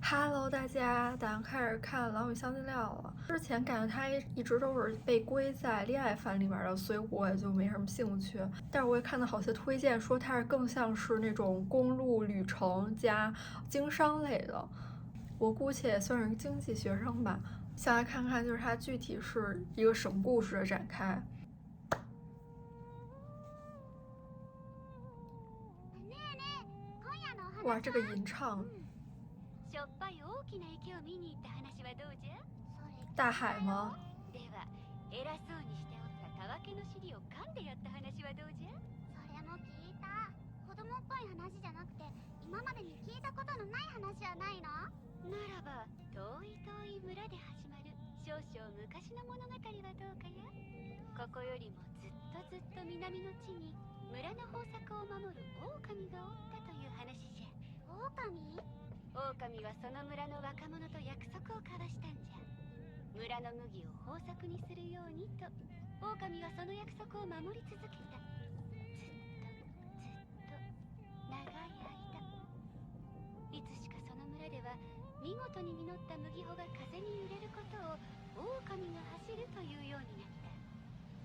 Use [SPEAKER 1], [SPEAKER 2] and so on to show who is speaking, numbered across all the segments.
[SPEAKER 1] Hello，大家，咱们开始看《狼与香辛料》了。之前感觉它一直都是被归在恋爱番里面的，所以我也就没什么兴趣。但是我也看到好些推荐说它是更像是那种公路旅程加经商类的。我姑且也算是经济学生吧，先来看看就是它具体是一个什么故事的展开。哇，这个吟唱。大海吗？
[SPEAKER 2] では偉そうにしておったたわけの尻を噛んでやった話はどうじゃ？
[SPEAKER 3] それも聞いた。子供っぽい話じゃなくて今までに聞いたことのない話はないの？
[SPEAKER 2] ならば遠い遠い村で始まる少々昔の物語はどうかや？ここよりもずっと南の地に村の豊作を守る狼がおったという話じゃ。
[SPEAKER 3] 狼？
[SPEAKER 2] 狼はその村の若者と約束を交わしたんじゃ。村の麦を豊作にするようにと狼はその約束を守り続けた。ずっと長い間。いつしかその村では見事に実った麦穂が風に揺れることを狼が走るというようになっ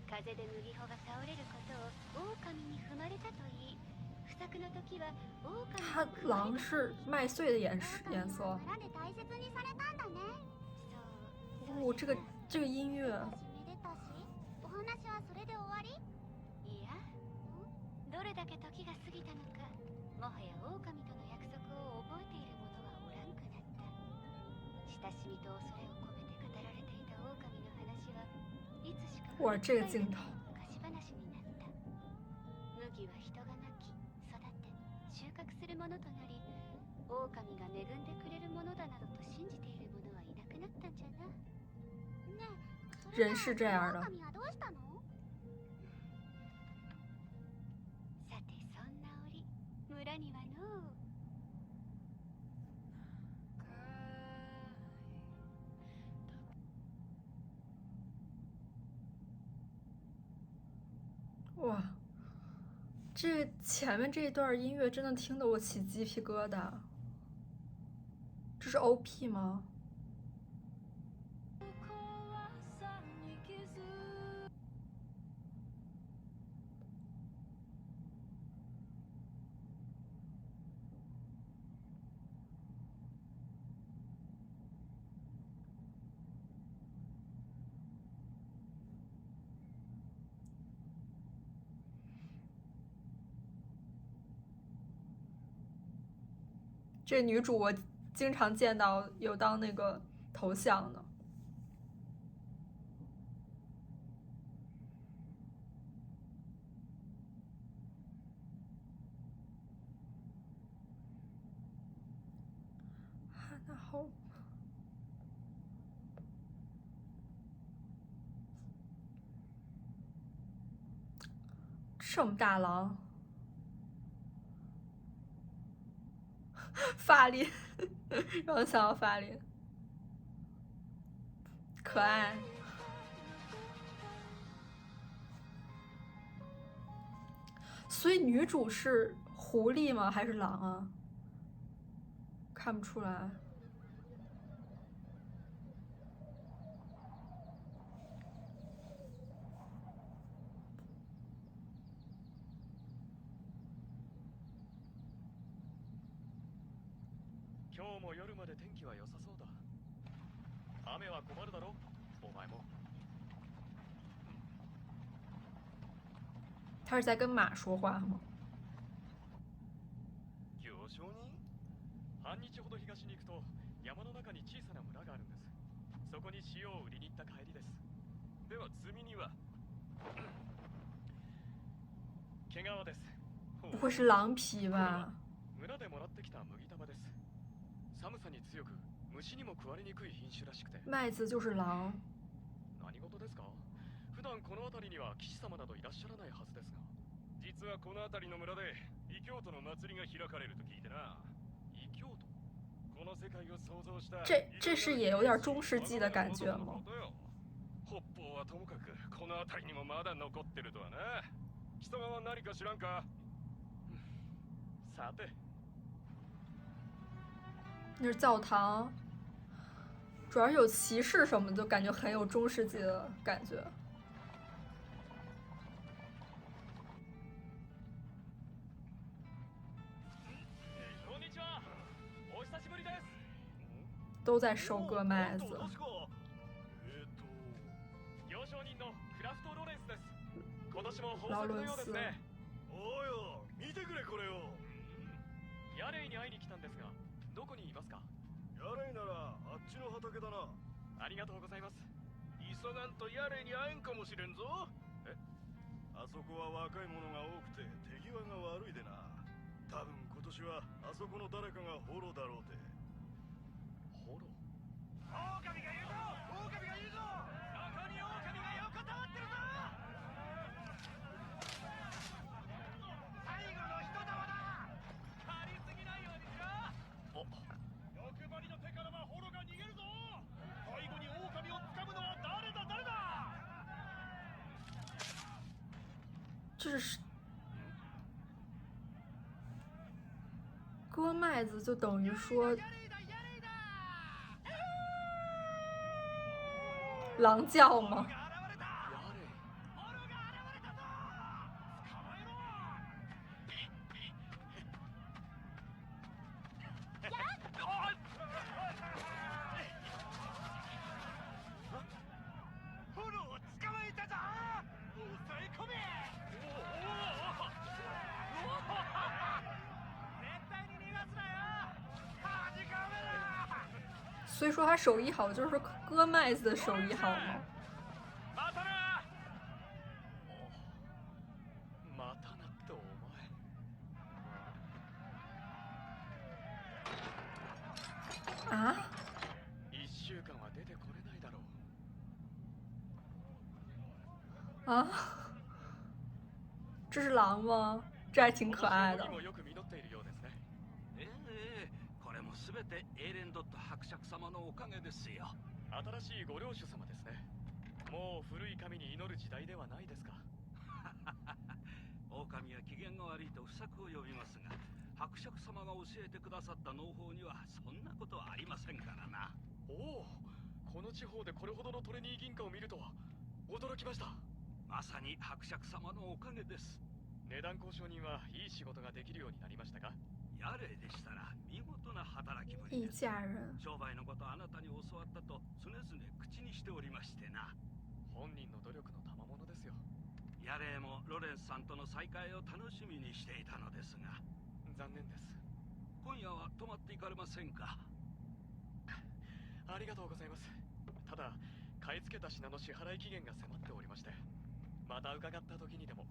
[SPEAKER 2] た。風で麦穂が倒れることを狼に踏まれたといい、不作の時は狼
[SPEAKER 1] 它狼是麦穗的颜色。
[SPEAKER 3] 村で大切にされたんだね。
[SPEAKER 1] 哦，这个音乐。
[SPEAKER 3] めでたし、お話はそれで終わり？
[SPEAKER 2] いや、どれだけ時が過ぎたのか、もはや狼との約束を覚えている者はおらんくなった。親しみと恐れを込めて語られていた狼の話はいつしか
[SPEAKER 1] 哇，这个镜头。
[SPEAKER 2] 昔話になった。麦は人がまき、育て、収穫するものとなり、狼が恵んでくれるものだなどと信じている者はいなくなったんじゃな。
[SPEAKER 3] ねえ、
[SPEAKER 1] 人是这样的。
[SPEAKER 3] 狼はどうしたの？
[SPEAKER 2] さてそんな折、村にはのう。
[SPEAKER 1] 哇，这前面这一段音乐真的听得我起鸡皮疙瘩。这是 OP 吗？这女主我经常见到有当那个头像的。然后这么大狼。法林，让我想到法林，可爱。所以女主是狐狸吗？还是狼啊？看不出来。
[SPEAKER 4] 今日も夜まで天気は良さそうだ。雨は困るだろ、お前も。
[SPEAKER 1] 他是在跟马说话吗？
[SPEAKER 4] 行商に？半日ほど東に行くと山の中に小さな村があるんです。そこに塩を売りに行った帰りです。では積み荷は毛皮です。
[SPEAKER 1] 不会是狼皮吧？
[SPEAKER 4] 村でもらってきた麦玉です。寒さに強く虫にも食われにくい品種らしくて。
[SPEAKER 1] 麦子就是狼。
[SPEAKER 4] 何事ですか？普段この辺りには騎士様などいらっしゃらないはずですが。実はこの辺りの村で異教徒の祭りが開かれると聞いてな。異教徒？この世界を創造した。
[SPEAKER 1] 这是也有点中世纪的感觉吗？
[SPEAKER 4] 北方はともかくこの辺りにもまだ残ってるとはな。貴様は何か知らんか？さて。
[SPEAKER 1] 那是教堂，主要是有骑士什么，就感觉很有中世纪的感觉。
[SPEAKER 4] こんにちは。お久しぶりです。
[SPEAKER 1] 都在收割麦子。
[SPEAKER 4] 行商人のクラフト・ロレンスです。今年も豊作のようですね。おうよ、見てくれこれを。ヤレイに会いに来たんですが、どこにいますか？ヤレイならあっちの畑だな。ありがとうございます。急がんとヤレイに会えんかもしれんぞ。え？あそこは若い者が多くて手際が悪いでな。多分今年はあそこの誰かがホロだろうて。ホロ？狼がいるぞ！狼がいるぞ！そこに狼が横たわってるぞ！最後の人玉だ！狩りすぎないようにしろ！欲張りの手からはホロが逃げるぞ！最後に狼を掴むのは誰だ誰だ！
[SPEAKER 1] 这是割麦子，就等于说狼叫吗？所以说他手艺好，就是说割麦子的手艺好吗？啊？啊？这是狼吗？这还挺可爱的。
[SPEAKER 4] これもすべてエーレンドット伯爵様のおかげですよ。新しいご領主様ですね。もう古い神に祈る時代ではないですか。狼は機嫌が悪いと不作を呼びますが、伯爵様が教えてくださった農法にはそんなことはありませんからな。おお、この地方でこれほどのトレニー銀貨を見るとは驚きました。まさに伯爵様のおかげです。値段交渉人はいい仕事ができるようになりましたか？やれでしたら見事な働きぶりです。商売のことあなたに教わったと常々口にしておりましてな。本人の努力の賜物ですよ。ヤレイもロレンスさんとの再会を楽しみにしていたのですが。残念です。今夜は泊まっていかれませんか？ありがとうございます。ただ買い付けた品の支払い期限が迫っておりまして、また伺った時にでも。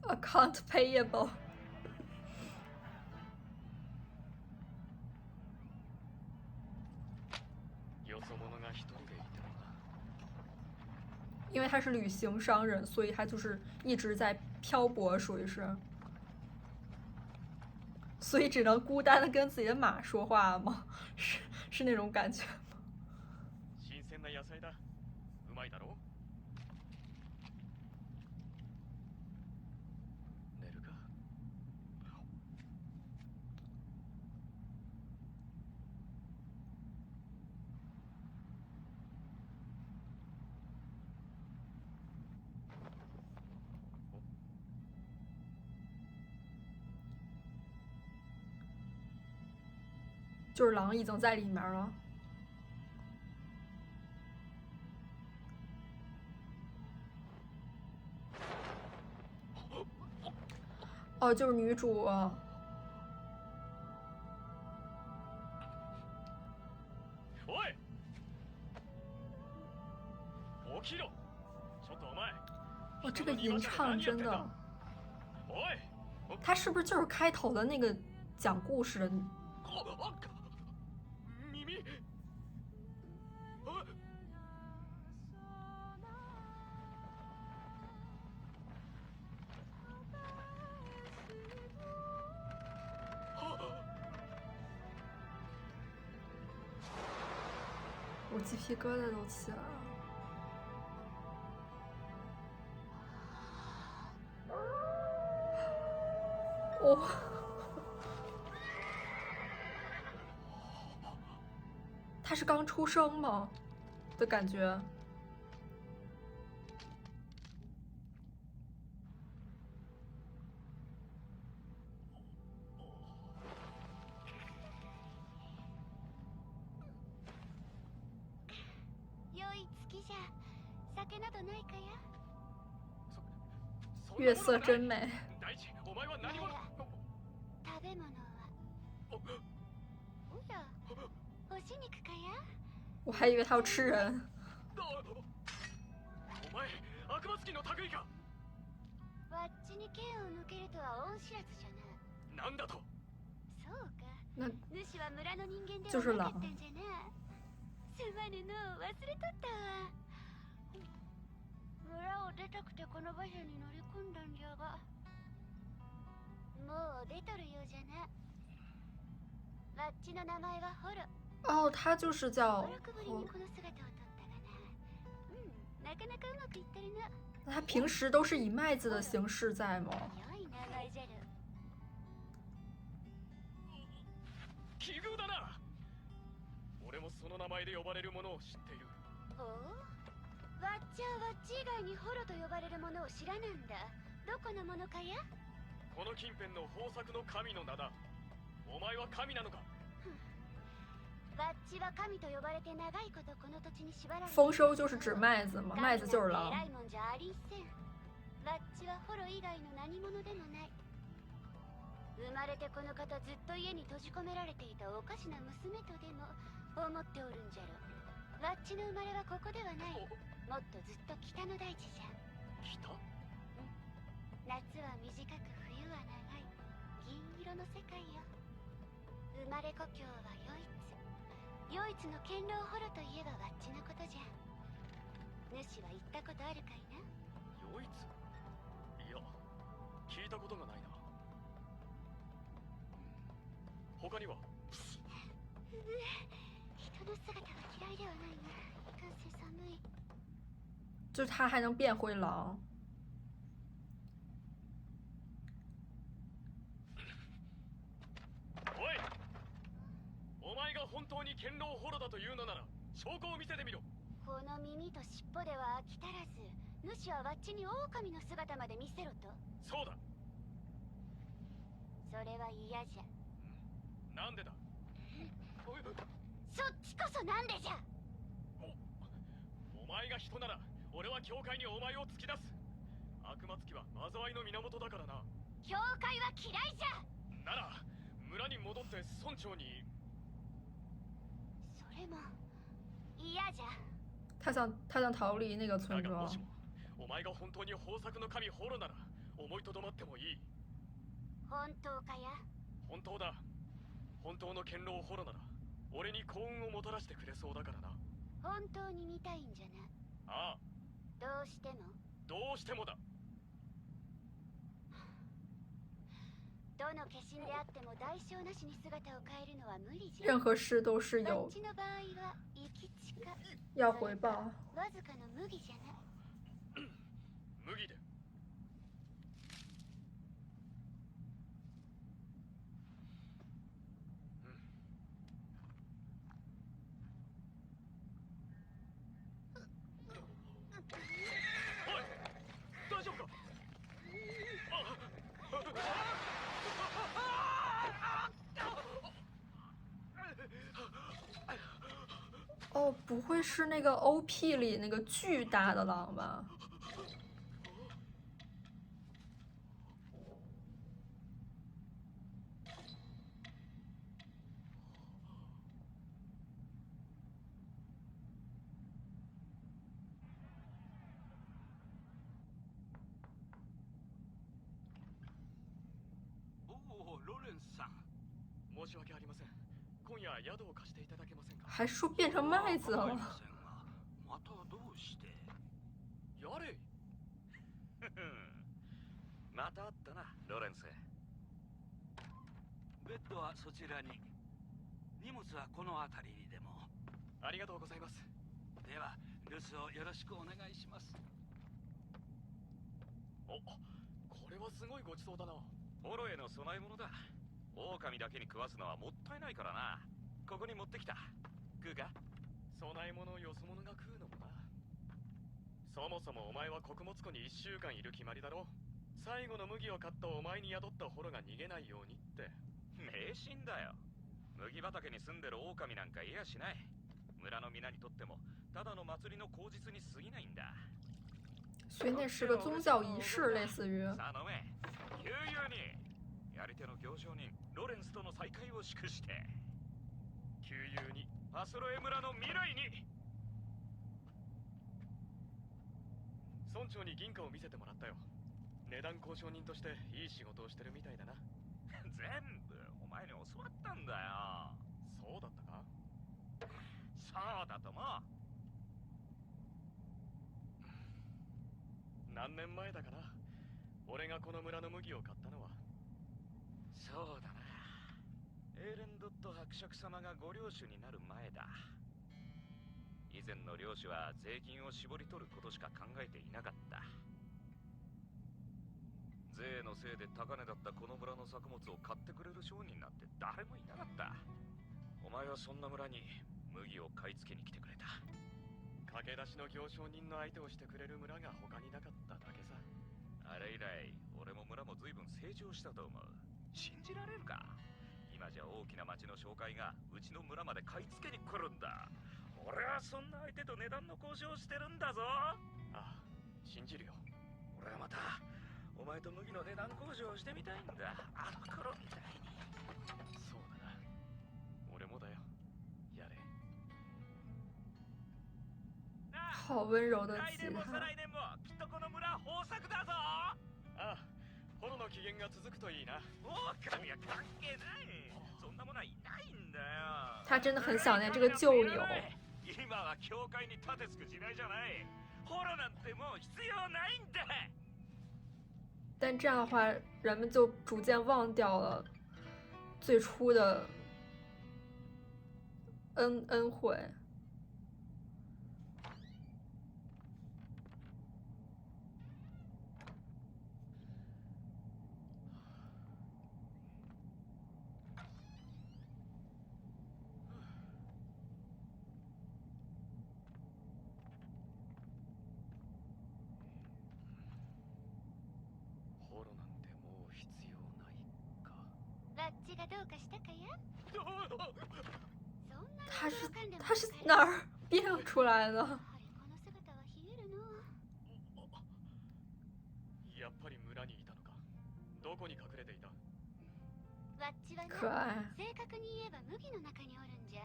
[SPEAKER 1] Account payable。
[SPEAKER 4] よそ者が一人でいてもな。
[SPEAKER 1] 因为他是旅行商人，所以他就是一直在漂泊，属于是，所以只能孤单的跟自己的马说话吗？是那种感觉吗？
[SPEAKER 4] 新鮮な野菜だ。うまいだろ？寝るか？
[SPEAKER 1] 就是狼已经在里面了。哦，就是女主。
[SPEAKER 4] おい！起きろ！ちょっとお前。
[SPEAKER 1] 哇，这个吟唱真的。
[SPEAKER 4] おい！
[SPEAKER 1] 他是不是就是开头的那个讲故事的？
[SPEAKER 4] 耳？
[SPEAKER 1] 我鸡皮疙瘩都起来了。哦。他是刚出生吗？的感觉。
[SPEAKER 3] 良い月じゃ酒などないかや。
[SPEAKER 1] 月色真美。
[SPEAKER 4] 大地、お前は何者？
[SPEAKER 3] 食べ物はおや干し肉かや。
[SPEAKER 1] 我还以为他要吃人。
[SPEAKER 4] お前、悪魔つきの類か？
[SPEAKER 3] わっちに剣を向けるとは恩知らずじゃな。
[SPEAKER 4] なんだと？
[SPEAKER 3] そうか。
[SPEAKER 1] 那
[SPEAKER 3] 主は村の人間で
[SPEAKER 1] 就是狼
[SPEAKER 3] はなかったんじゃな。すまぬのう忘れとったわ。村を出たくてこの場所に乗り込んだんじゃが、もう出とるようじゃな。わっちの名前はホロ。
[SPEAKER 1] 哦，他就是叫
[SPEAKER 3] ホロくぶりにこの姿をとったがな。なかなかうまくいってるな。
[SPEAKER 1] 那他平时都是以麦子的形式在吗？
[SPEAKER 3] 良い名前じゃる。
[SPEAKER 4] 奇遇だな。俺もその名前で呼ばれるものを知っている。
[SPEAKER 3] ほう。わっちはわっち以外にホロと呼ばれるものを知らなんだ。どこのものかや？
[SPEAKER 4] この近辺の豊作の神の名だ。お前は神なのか？
[SPEAKER 3] わっちは神と呼ばれて長いことこの土地に縛られている。
[SPEAKER 1] 丰收就是指麦子嘛，麦子就是狼。
[SPEAKER 3] 偉いもんじゃありんせん。わっちはホロ以外の何者でもない。生まれてこの方ずっと家に閉じ込められていたおかしな娘とでも思っておるんじゃろ。わっちの生まれはここではない。もっとずっと北の大地じゃ。
[SPEAKER 4] 北？
[SPEAKER 3] 夏は短く冬は長い銀色の世界よ。生まれ故郷はヨイツ。ヨイツの堅牢ホロといえばわっちのことじゃ。主は行ったことあるかいな？
[SPEAKER 4] ヨイツ？いや、聞いたことがないな。他には？
[SPEAKER 3] 人の姿は嫌いではないが、いかんせ寒い。
[SPEAKER 1] 就是他还能变回狼。
[SPEAKER 4] おい！お前が本当に堅牢ホロだというのなら証拠を見せてみろ。
[SPEAKER 3] この耳と尻尾では飽き足らず、主はわっちに狼の姿まで見せろと。
[SPEAKER 4] そうだ。
[SPEAKER 3] それは嫌じゃ。
[SPEAKER 4] なんでだ？
[SPEAKER 3] そっちこそなんでじゃ。
[SPEAKER 4] お前が人なら俺は教会にお前を突き出す。悪魔つきは災いの源だからな。
[SPEAKER 3] 教会は嫌いじゃ。
[SPEAKER 4] なら村に戻って村長に。
[SPEAKER 3] それも嫌じゃ。
[SPEAKER 1] 他想逃离那个村庄
[SPEAKER 4] だがもし。もお前が本当に豊作の神ホロなら思いとどまってもいい。
[SPEAKER 3] 本当かや？
[SPEAKER 4] 本当だ。本当の堅牢ホロなら俺に幸運をもたらしてくれそうだからな。
[SPEAKER 3] 本当に見たいんじゃな。
[SPEAKER 4] ああ、
[SPEAKER 3] どうしても？
[SPEAKER 4] どうしてもだ。
[SPEAKER 3] どの化身であっても代償なしに姿を変えるのは無理じゃ。
[SPEAKER 1] 任何事都是
[SPEAKER 3] わ
[SPEAKER 1] 有
[SPEAKER 3] っちの場合は生き地か
[SPEAKER 1] 要回报。
[SPEAKER 3] わずかの麦じゃな。
[SPEAKER 4] 麦で。おい、大丈夫か？
[SPEAKER 1] 哦，不会是那个 OP 里那个巨大的狼吧？
[SPEAKER 5] おお、ロレンスさん。
[SPEAKER 4] 申し訳ありません。今夜宿を貸していただけませんか？
[SPEAKER 1] 还说变成麦子了。
[SPEAKER 5] 構いませんが、またどうして？
[SPEAKER 4] やれ。
[SPEAKER 6] またあったな、ロレンス。
[SPEAKER 5] ベッドはそちらに。荷物はこの辺りにでも。
[SPEAKER 4] ありがとうございます。
[SPEAKER 5] では、留守をよろしくお願いします。
[SPEAKER 4] お、これはすごいごちそうだな。
[SPEAKER 6] ホロへの供え物だ。狼だけに食わすのはもったいないからな。ここに持ってきた。食うか？
[SPEAKER 4] 供え物をよそ者が食うのもな。そもそもお前は穀物庫に1週間いる決まりだろ。最後の麦を買ったお前に宿ったホロが逃げないようにって。
[SPEAKER 6] 迷信だよ。麦畑に住んでる狼なんかいやしない。村の皆にとってもただの祭りの口実に過ぎないんだ。
[SPEAKER 1] 所以那是个宗教仪式，类似于。
[SPEAKER 6] さあ飲め。悠々に。やり手の行商人ロレンスとの再会を祝して。
[SPEAKER 4] 旧友に
[SPEAKER 6] パスロエ村の未来に。
[SPEAKER 4] 村長に銀貨を見せてもらったよ。値段交渉人としていい仕事をしてるみたいだな。
[SPEAKER 6] 全部お前に教わったんだよ。
[SPEAKER 4] そうだったか？
[SPEAKER 6] そうだとも。
[SPEAKER 4] 何年前だかな、俺がこの村の麦を買ったのは。
[SPEAKER 6] そうだな。エーレンドット伯爵様がご領主になる前だ。以前の領主は税金を絞り取ることしか考えていなかった。税のせいで高値だったこの村の作物を買ってくれる商人なんて誰もいなかった。お前はそんな村に麦を買い付けに来てくれた。
[SPEAKER 4] 駆け出しの行商人の相手をしてくれる村が他になかっただけさ。
[SPEAKER 6] あれ以来俺も村も随分成長したと思う。信じられるか？今じゃ大きな町の商会がうちの村まで買い付けに来るんだ。俺はそんな相手と値段の交渉をしてるんだぞ。
[SPEAKER 4] ああ、信じるよ。
[SPEAKER 6] 俺はまたお前と麦の値段交渉をしてみたいんだ。あの頃みたいに。
[SPEAKER 4] そうだな、俺もだよ。やれ。
[SPEAKER 1] 好温柔的吉
[SPEAKER 6] 来年も再
[SPEAKER 1] 他。
[SPEAKER 6] 来年もきっとこの村豊作だぞ。
[SPEAKER 4] ああ、ホロの機嫌が続くといいな。
[SPEAKER 6] 狼は関係ない。そんなものはいないんだよ。
[SPEAKER 1] 他真的很想念这个旧友。
[SPEAKER 6] 今は教会に盾つく時代じゃない。ホロなんてもう必要ないんだ。
[SPEAKER 1] 但这样的话，人们就逐渐忘掉了最初的恩惠。
[SPEAKER 4] ホロなんてもう必要ないか。
[SPEAKER 3] ワッチがどうかしたかや？そんな
[SPEAKER 1] 他是
[SPEAKER 3] わかんでも
[SPEAKER 1] 他是
[SPEAKER 3] わかる
[SPEAKER 1] 哪儿变出来的？
[SPEAKER 3] やはりこの姿は冷えるの。
[SPEAKER 4] やっぱり村にいたのか。どこに隠れていた？
[SPEAKER 3] ワッチは
[SPEAKER 1] 可
[SPEAKER 3] な、
[SPEAKER 1] 愛。
[SPEAKER 3] 正確に言えば麦の中におるんじゃ。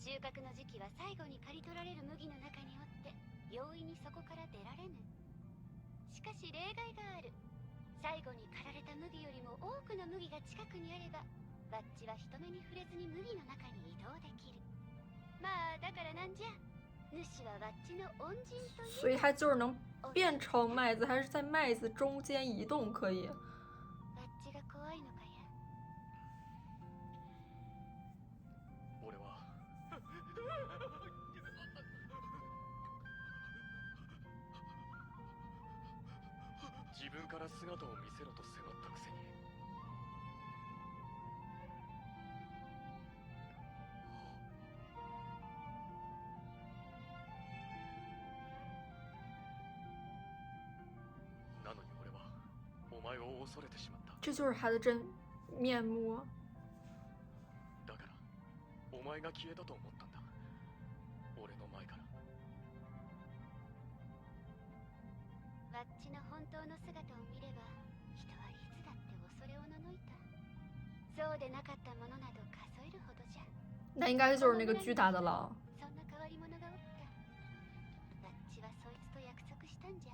[SPEAKER 3] 収穫の時期は最後に刈り取られる麦の中におって容易にそこから出られぬ。しかし例外がある。最後に刈られた麦よりも多くの麦が近くにあればワッチは人目に触れずに麦の中に移動できる。まあだからなんじゃ、主はワッチの恩人と
[SPEAKER 1] 所以它就是能变成麦子，还是在麦子中间移动可以。
[SPEAKER 3] ワッチが怖いのかや。
[SPEAKER 4] 俺は自分から姿を見せろと迫ったくせに。なのに俺はお前を恐れてしまった。
[SPEAKER 1] 这就是他的真面目。
[SPEAKER 4] だからお前が消えたと思ったんだ。俺の前から。
[SPEAKER 3] ワッチの本当の姿を見れば人はいつだって恐れおののいた。そうでなかったものなど数えるほどじゃ。
[SPEAKER 1] 那应该就是那个巨大的狼。
[SPEAKER 3] そんな変わり者がおった。ワッチはそいつと約束したんじゃ。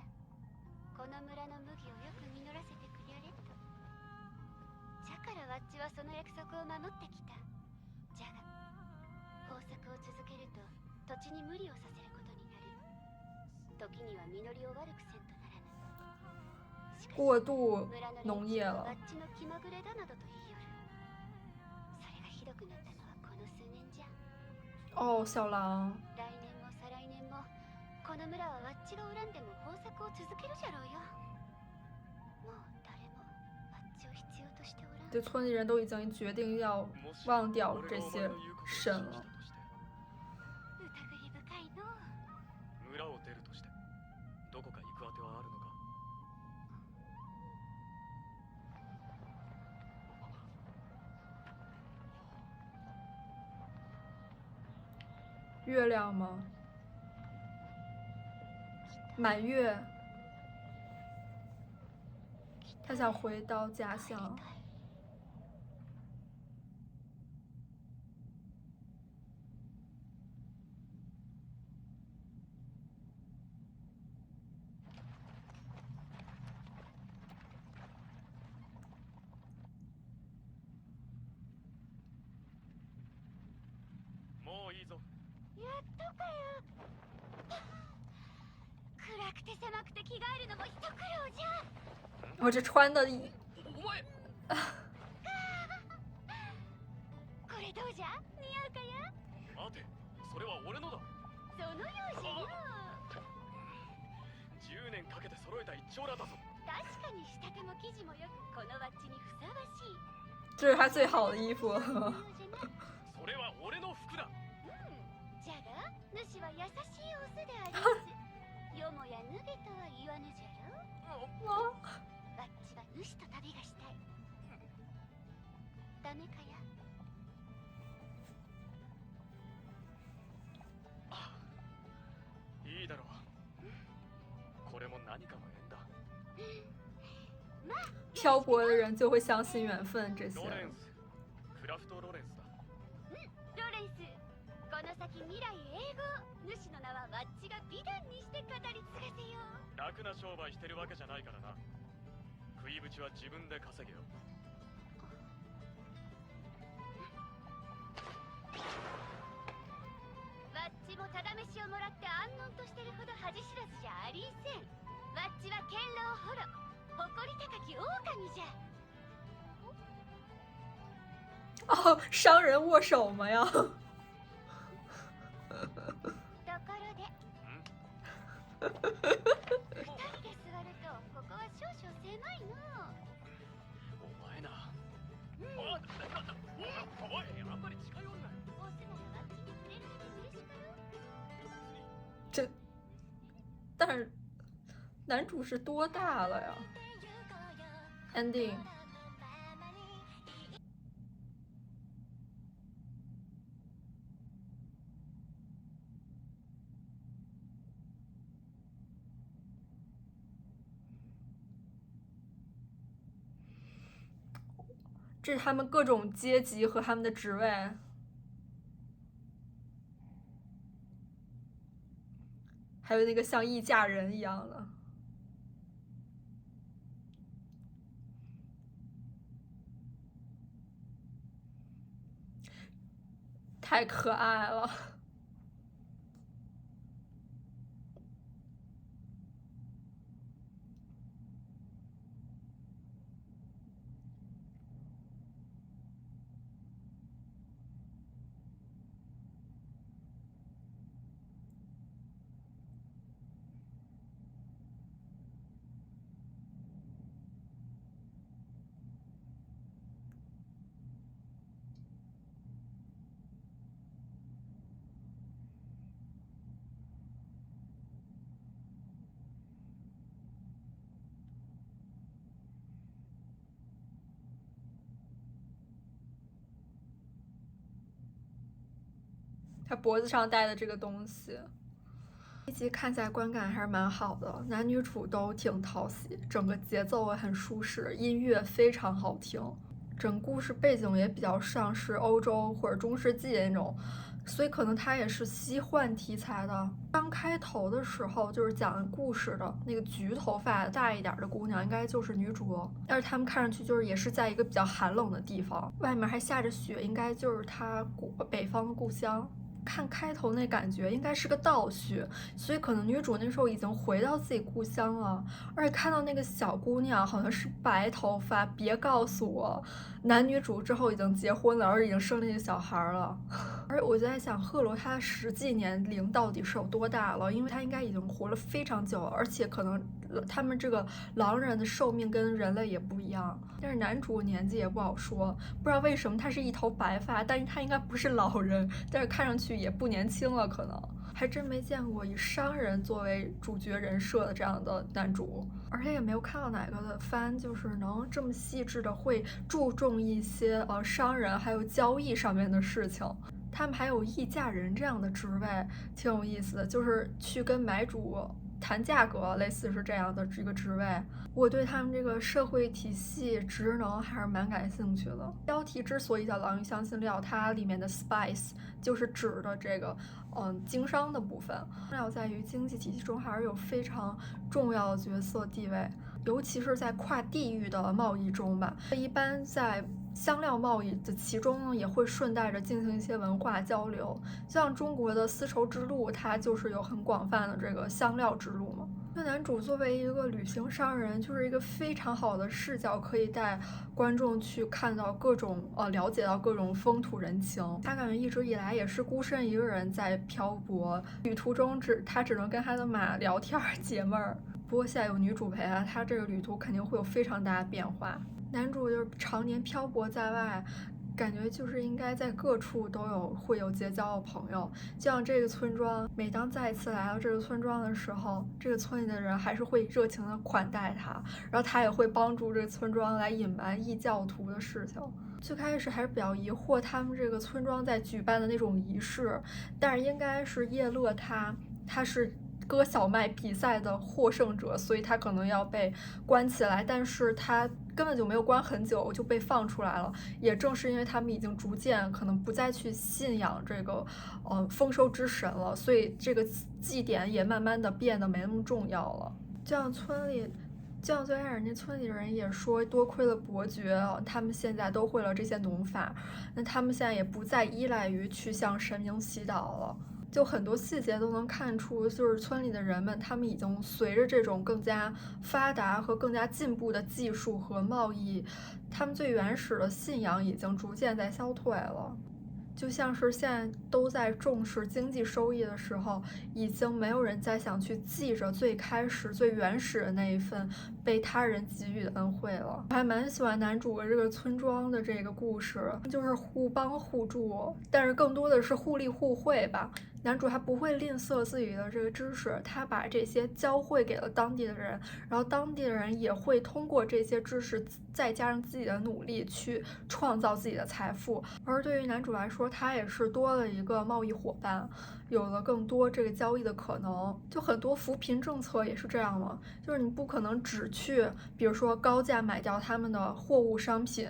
[SPEAKER 3] この村の麦をよく実らせてくりゃれと。じゃからワッチはその約束を守ってきた。じゃが豊作を続けると土地に無理をさせることになる。時には実りを悪くせんとならぬ。しかし
[SPEAKER 1] 过度
[SPEAKER 3] 村の
[SPEAKER 1] 农业了
[SPEAKER 3] ワ。ッチの気まぐれだなどと言いよる。それがひどくなったのはこの数年じゃ。
[SPEAKER 1] 哦，小狼。
[SPEAKER 3] 来年も再来年もこの村はワッチがおらんでも豊作を続けるじゃろうよ。もう誰もワッチを必要としておらん。
[SPEAKER 1] 对，村里人都已经决定要忘掉这些神了。月亮吗？满月。他想回到家乡。
[SPEAKER 4] もういいぞ。
[SPEAKER 3] やっとかよ。暗くて狭くて着替えるのも一苦労じゃ。
[SPEAKER 1] 我这穿的
[SPEAKER 4] お前。
[SPEAKER 3] これどうじゃ？似合うかや？
[SPEAKER 4] 待て、それは俺のだ。
[SPEAKER 3] そのようじゃよ。
[SPEAKER 4] 10年かけて揃えた一丁羅だぞ。
[SPEAKER 3] 確かに仕立ても生地もよくこのバッジにふさわしい。
[SPEAKER 1] 这是他最好的衣服。
[SPEAKER 4] それは俺の服だ。
[SPEAKER 3] じゃが、主は優しいオスであります。よもや脱げとは言わぬじゃろ。バッジは主と旅がしたい。ダメかや？
[SPEAKER 4] いいだろう。これも何かの縁だ。
[SPEAKER 1] 漂泊的人就会相信缘分这些。
[SPEAKER 4] ロレンス、クラフト・ロレンスだ。
[SPEAKER 3] ロレンス、この先未来永劫、主の名はバッジが美談にして語り継がせよう。
[SPEAKER 4] 楽な商売してるわけじゃないからな。食いぶちは自分で稼げよ。
[SPEAKER 3] バッジもただ飯をもらって安穏としてるほど恥知らずじゃありんせん。バッジは堅牢ほろ、誇り高き狼じゃ。
[SPEAKER 1] 哦，商人握手吗呀？
[SPEAKER 3] ところで、二人で座るとここは少々狭いの。
[SPEAKER 4] お前な。おい、あんまり近寄んない。
[SPEAKER 3] オスならバッジに触れるだけ嬉しかろ。
[SPEAKER 1] 这，但是男主是多大了呀 ？ending。这是他们各种阶级和他们的职位，还有那个像议价人一样的，太可爱了。他脖子上戴的这个东西，这集看起来观感还是蛮好的，男女主都挺讨喜，整个节奏也很舒适，音乐非常好听，整故事背景也比较像是欧洲或者中世纪那种，所以可能它也是西幻题材的。刚开头的时候就是讲故事的那个橘头发大一点的姑娘，应该就是女主，但是他们看上去就是也是在一个比较寒冷的地方，外面还下着雪，应该就是她北方的故乡。看开头那感觉应该是个倒叙，所以可能女主那时候已经回到自己故乡了，而且看到那个小姑娘好像是白头发，别告诉我男女主之后已经结婚了，而且已经生了一个小孩了。而我就在想，赫罗他实际年龄到底是有多大了？因为他应该已经活了非常久了，而且可能他们这个狼人的寿命跟人类也不一样。但是男主年纪也不好说，不知道为什么他是一头白发，但是他应该不是老人，但是看上去也不年轻了，可能还真没见过以商人作为主角人设的这样的男主，而且也没有看到哪个的番就是能这么细致的会注重一些商人还有交易上面的事情。他们还有议价人这样的职位，挺有意思的，就是去跟买主谈价格，类似是这样的一个职位。我对他们这个社会体系职能还是蛮感兴趣的。标题之所以叫狼与香辛料，它里面的 spice 就是指的这个经商的部分。香料在于经济体系中还是有非常重要的角色地位，尤其是在跨地域的贸易中吧。一般在香料贸易的其中呢，也会顺带着进行一些文化交流。像中国的丝绸之路，它就是有很广泛的这个香料之路嘛。那男主作为一个旅行商人，就是一个非常好的视角，可以带观众去看到各种了解到各种风土人情。他感觉一直以来也是孤身一个人在漂泊，旅途中他只能跟他的马聊天解闷儿。不过现在有女主陪啊，他这个旅途肯定会有非常大的变化。男主就是常年漂泊在外，感觉就是应该在各处都会有结交的朋友。就像这个村庄，每当再一次来到这个村庄的时候，这个村里的人还是会热情的款待他，然后他也会帮助这个村庄来隐瞒异教徒的事情。最开始还是比较疑惑他们这个村庄在举办的那种仪式，但是应该是叶乐他是割小麦比赛的获胜者，所以他可能要被关起来，但是他根本就没有关很久就被放出来了。也正是因为他们已经逐渐可能不再去信仰这个丰收之神了，所以这个祭典也慢慢的变得没那么重要了。就像最开始那村里人也说，多亏了伯爵，他们现在都会了这些农法，那他们现在也不再依赖于去向神明祈祷了。就很多细节都能看出，就是村里的人们，他们已经随着这种更加发达和更加进步的技术和贸易，他们最原始的信仰已经逐渐在消退了。就像是现在都在重视经济收益的时候，已经没有人再想去记着最开始最原始的那一份被他人给予的恩惠了。我还蛮喜欢男主这个村庄的这个故事，就是互帮互助，但是更多的是互利互惠吧。男主还不会吝啬自己的这个知识，他把这些教会给了当地的人，然后当地的人也会通过这些知识再加上自己的努力去创造自己的财富。而对于男主来说，他也是多了一个贸易伙伴，有了更多这个交易的可能。就很多扶贫政策也是这样嘛，就是你不可能只去比如说高价买掉他们的货物商品，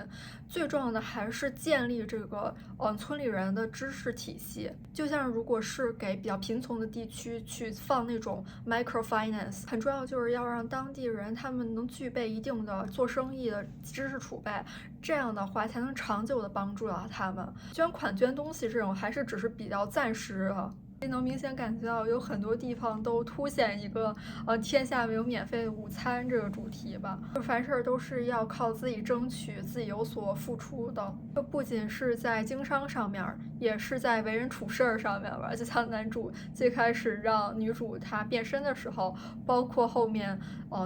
[SPEAKER 1] 最重要的还是建立这个村里人的知识体系。就像如果是给比较贫穷的地区去放那种 microfinance， 很重要就是要让当地人他们能具备一定的做生意的知识储备，这样的话才能长久的帮助到他们。捐款捐东西这种还是只是比较暂时的。能明显感觉到有很多地方都凸显一个天下没有免费的午餐这个主题吧，就凡事都是要靠自己争取，自己有所付出的。这不仅是在经商上面，也是在为人处事上面吧。就像男主最开始让女主她变身的时候，包括后面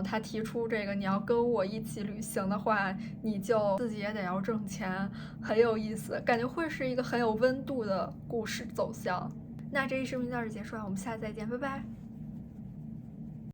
[SPEAKER 1] 他提出这个你要跟我一起旅行的话，你就自己也得要挣钱，很有意思，感觉会是一个很有温度的故事走向。那这一视频到这结束了，我们下次再见，拜拜。